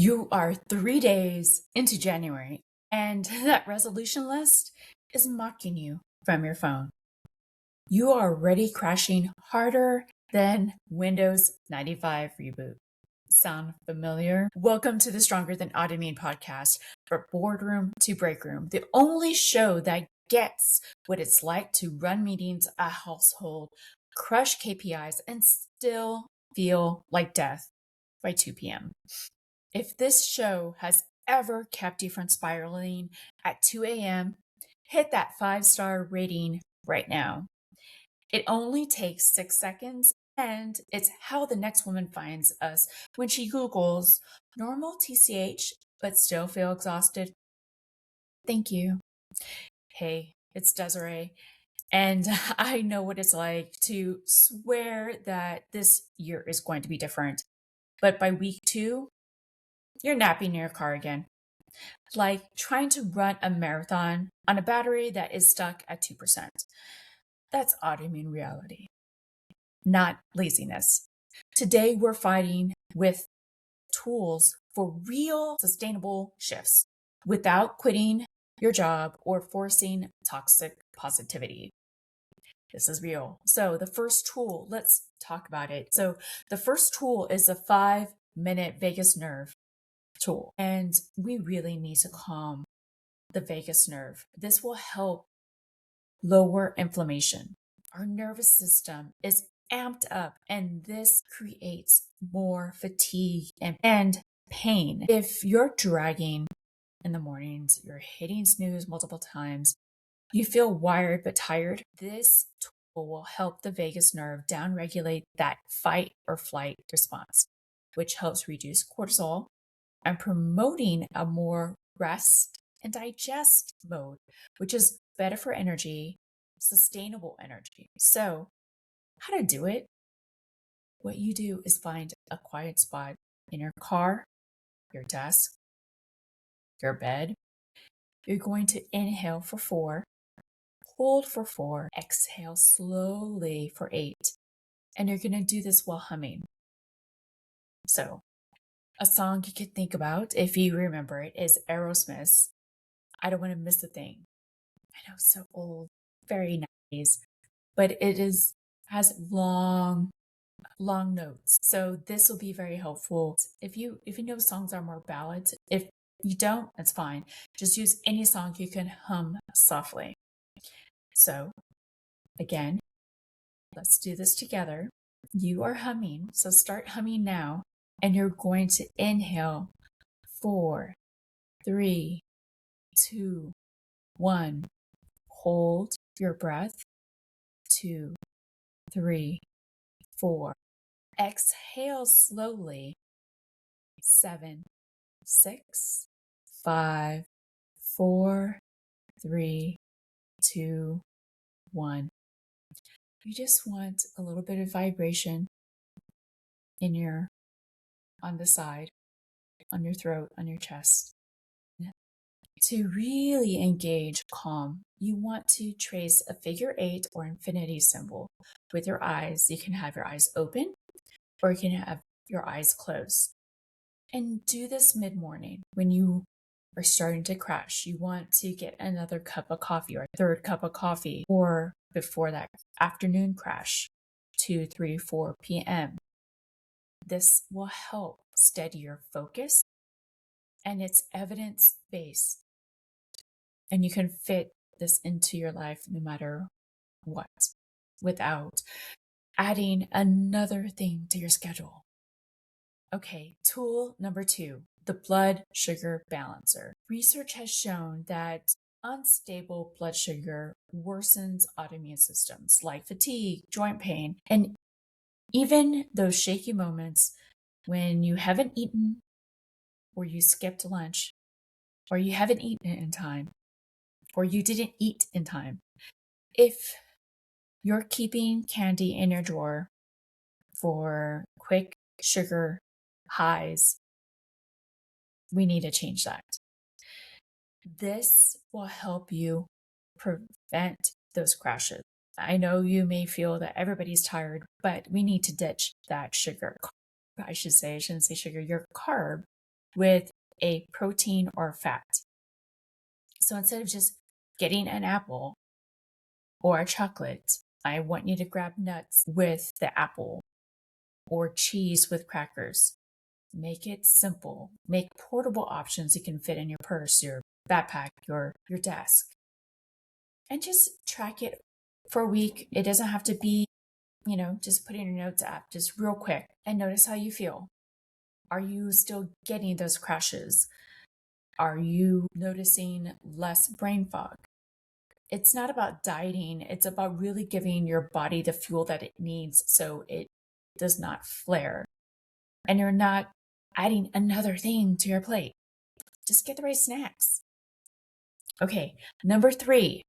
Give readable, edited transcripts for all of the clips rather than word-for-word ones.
You are 3 days into January, and that resolution list is mocking you from your phone. You are already crashing harder than Windows 95 reboot. Sound familiar? Welcome to the Stronger Than Autoimmune podcast, from boardroom to break room, the only show that gets what it's like to run meetings, a household, crush KPIs, and still feel like death by 2 p.m. If this show has ever kept you from spiraling at 2 a.m., hit that 5-star rating right now. It only takes 6 seconds, and it's how the next woman finds us when she Googles normal TCH but still feel exhausted. Thank you. Hey, it's Desiree, and I know what it's like to swear that this year is going to be different. But by week 2, you're napping in your car again. Like trying to run a marathon on a battery that is stuck at 2%. That's autoimmune reality, not laziness. Today, we're fighting with tools for real sustainable shifts without quitting your job or forcing toxic positivity. This is real. So the first tool, let's talk about it. So the first tool is a 5-minute vagus nerve tool. And we really need to calm the vagus nerve. This will help lower inflammation. Our nervous system is amped up, and this creates more fatigue and pain. If you're dragging in the mornings, you're hitting snooze multiple times, you feel wired but tired, this tool will help the vagus nerve downregulate that fight or flight response, which helps reduce cortisol and promoting a more rest and digest mode, which is better for energy, sustainable energy. So, how to do it? What you do is find a quiet spot in your car, your desk, your bed. You're going to inhale for 4, hold for 4, exhale slowly for 8. And you're going to do this while humming. So, a song you could think about, if you remember it, is Aerosmith's I Don't Want to Miss a Thing. I know, so old, very 90s, but has long notes. So this will be very helpful. If you know songs are more ballads, if you don't, that's fine. Just use any song you can hum softly. So again, let's do this together. You are humming, so start humming now, and you're going to inhale 4, 3, 2, 1. Hold your breath. 2, 3, 4. Exhale slowly. 7, 6, 5, 4, 3, 2, 1. You just want a little bit of vibration on the side, on your throat, on your chest. To really engage calm, you want to trace a figure 8 or infinity symbol with your eyes. You can have your eyes open, or you can have your eyes closed. And do this mid-morning when you are starting to crash. You want to get another cup of coffee or a third cup of coffee, or before that afternoon crash, 2, 3, 4 p.m. This will help steady your focus, and it's evidence-based. And you can fit this into your life no matter what, without adding another thing to your schedule. Okay, tool number 2, the blood sugar balancer. Research has shown that unstable blood sugar worsens autoimmune systems like fatigue, joint pain, and even those shaky moments when you haven't eaten, or you skipped lunch, or you haven't eaten in time, or you didn't eat in time. If you're keeping candy in your drawer for quick sugar highs, we need to change that. This will help you prevent those crashes. I know you may feel that everybody's tired, but we need to ditch that sugar. I shouldn't say sugar, your carb with a protein or fat. So instead of just getting an apple or a chocolate, I want you to grab nuts with the apple or cheese with crackers. Make it simple. Make portable options you can fit in your purse, your backpack, your desk. And just track it for a week. It doesn't have to be, just put in your notes app, just real quick, and notice how you feel. Are you still getting those crashes? Are you noticing less brain fog? It's not about dieting. It's about really giving your body the fuel that it needs so it does not flare. And you're not adding another thing to your plate. Just get the right snacks. Okay, number 3,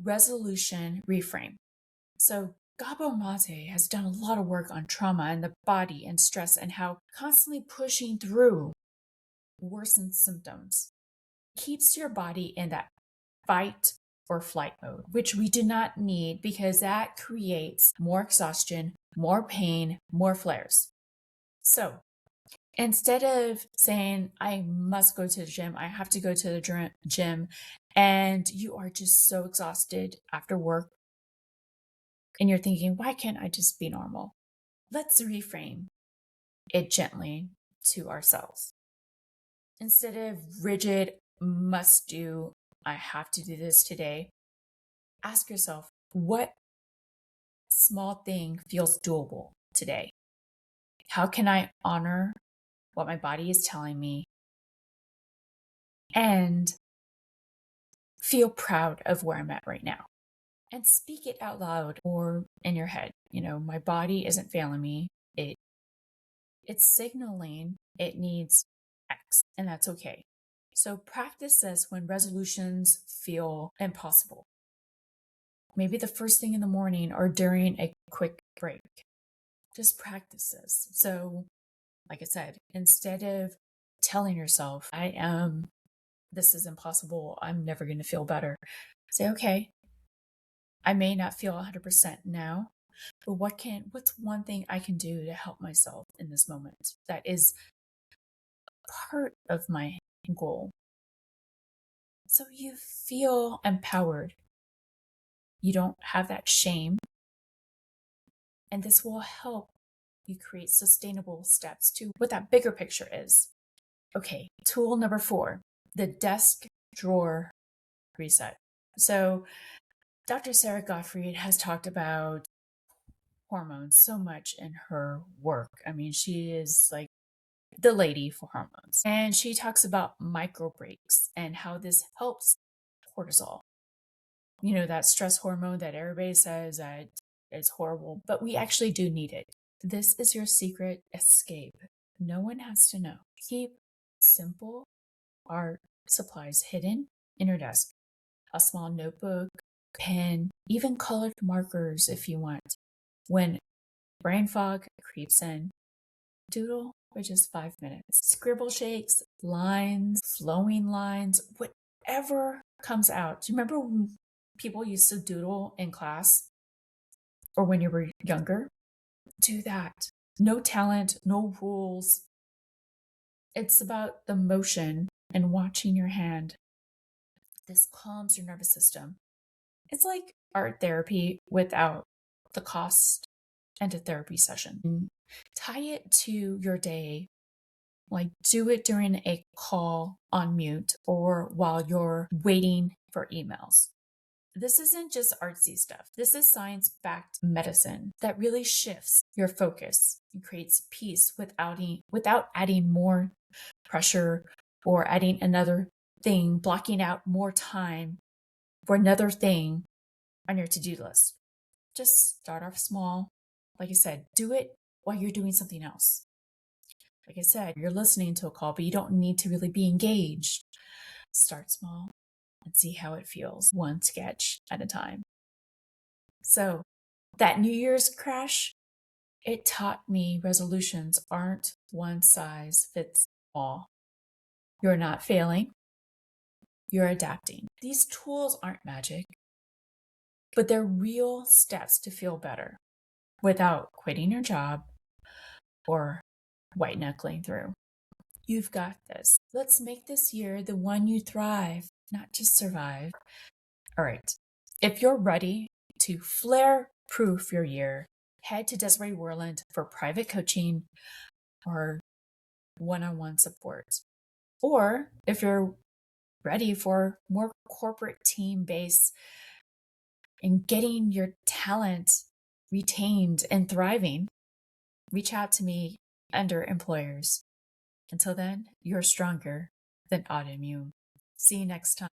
resolution reframe. So Gabo Mate has done a lot of work on trauma and the body and stress and how constantly pushing through worsens symptoms. Keeps your body in that fight or flight mode, which we do not need because that creates more exhaustion, more pain, more flares. So instead of saying, I must go to the gym, I have to go to the gym, and you are just so exhausted after work, and you're thinking, why can't I just be normal? Let's reframe it gently to ourselves. Instead of rigid, must do, I have to do this today, ask yourself, what small thing feels doable today? How can I honor what my body is telling me and feel proud of where I'm at right now? And speak it out loud or in your head. My body isn't failing me. It's signaling it needs X, and that's okay. So practice this when resolutions feel impossible. Maybe the first thing in the morning or during a quick break. Just practice this. So, like I said, instead of telling yourself, this is impossible, I'm never going to feel better, say, okay, I may not feel 100% now, but what's one thing I can do to help myself in this moment that is part of my goal? So you feel empowered. You don't have that shame. And this will help you create sustainable steps to what that bigger picture is. Okay, tool number 4, the desk drawer reset. So Dr. Sarah Gottfried has talked about hormones so much in her work. I mean, she is like the lady for hormones. And she talks about micro breaks and how this helps cortisol. That stress hormone that everybody says that is horrible, but we actually do need it. This is your secret escape. No one has to know. Keep simple art supplies hidden in your desk. A small notebook, pen, even colored markers if you want. When brain fog creeps in, doodle for just 5 minutes. Scribble shakes, lines, flowing lines, whatever comes out. Do you remember when people used to doodle in class or when you were younger? Do that. No talent, no rules. It's about the motion and watching your hand. This calms your nervous system. It's like art therapy without the cost and a therapy session. Tie it to your day. Like do it during a call on mute or while you're waiting for emails. This isn't just artsy stuff. This is science-backed medicine that really shifts your focus and creates peace without adding more pressure or adding another thing, blocking out more time for another thing on your to-do list. Just start off small. Like I said, do it while you're doing something else. Like I said, you're listening to a call, but you don't need to really be engaged. Start small and see how it feels, one sketch at a time. So that New Year's crash, it taught me resolutions aren't one size fits all. You're not failing. You're adapting. These tools aren't magic, but they're real steps to feel better without quitting your job or white-knuckling through. You've got this. Let's make this year the one you thrive, not just survive. All right. If you're ready to flare-proof your year, head to Desiree Worland for private coaching or one-on-one support. Or if you're ready for more corporate team-based and getting your talent retained and thriving, reach out to me under employers. Until then, you're stronger than autoimmune. See you next time.